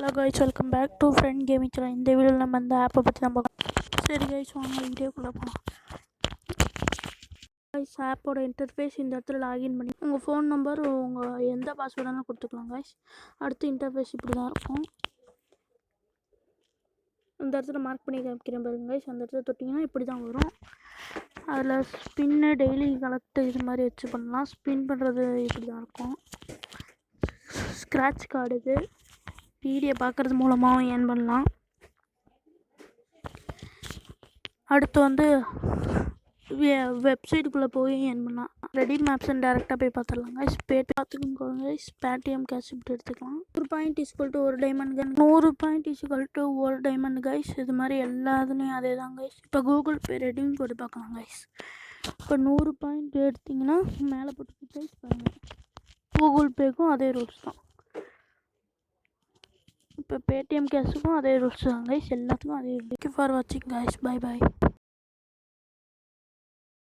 Hello guys, welcome back to friend gaming channel. இந்த வீடியோவில் நம்ம இந்த ஆப்பை பற்றி நம்ம சரி கைஸ், வாங்க வீடியோக்குள்ளே போகலாம். கைஸ், ஆப்போட இன்டர்ஃபேஸ் இந்த இடத்துல லாகின் பண்ணி உங்கள் ஃபோன் நம்பர், உங்கள் எந்த பாஸ்வேர்டாலும் கொடுத்துக்கலாம் கைஸ். அடுத்து இன்டர்ஃபேஸ் இப்படி தான் இருக்கும். இந்த இடத்துல மார்க் பண்ணி காமிக்கிறேன் பாருங்க கைஸ். அந்த இடத்துல தொட்டிங்கன்னா இப்படி தான் வரும். அதில் ஸ்பின்னு டெய்லி கலெக்ட் இது மாதிரி வச்சு பண்ணலாம். ஸ்பின் பண்ணுறது இப்படி தான் இருக்கும். ஸ்க்ராட்ச் கார்டு இது வீடியோ பார்க்குறது மூலமாகவும் ஏர்ன் பண்ணலாம். அடுத்து வந்து வெப்சைட்டுக்குள்ளே போய் ஏர்ன் பண்ணலாம். ரெடீம் ஆப்ஷன் டேரெக்டாக போய் பார்த்துடலாங்க. பார்த்துக்கோங்க. பேடிஎம் கேஷ் இப்படி எடுத்துக்கலாம். 1 பாயிண்ட் ஈக்குவல் டு 1 டைமண்ட் கன், 100 point equal to 1 diamond guys. இது மாதிரி எல்லா இதுலேயும் அதே தான் கைஸ். இப்போ கூகுள் பே ரெடீம் கோடு பார்க்கலாம் கைஸ். இப்போ 100 பாயிண்ட் எடுத்திங்கன்னா மேலே போட்டு கைஸ் பாருங்கள். கூகுள் பேக்கும் அதே ரூல்ஸ் தான். இப்போ பேடிஎம் கேஷுக்கும் அதே ரூல்ஸ் தான் கைஸ். எல்லாத்துக்கும் அதே ரூல்ஸ். தேங்க்யூ ஃபார் வாட்சிங் கைஸ். Bye bye.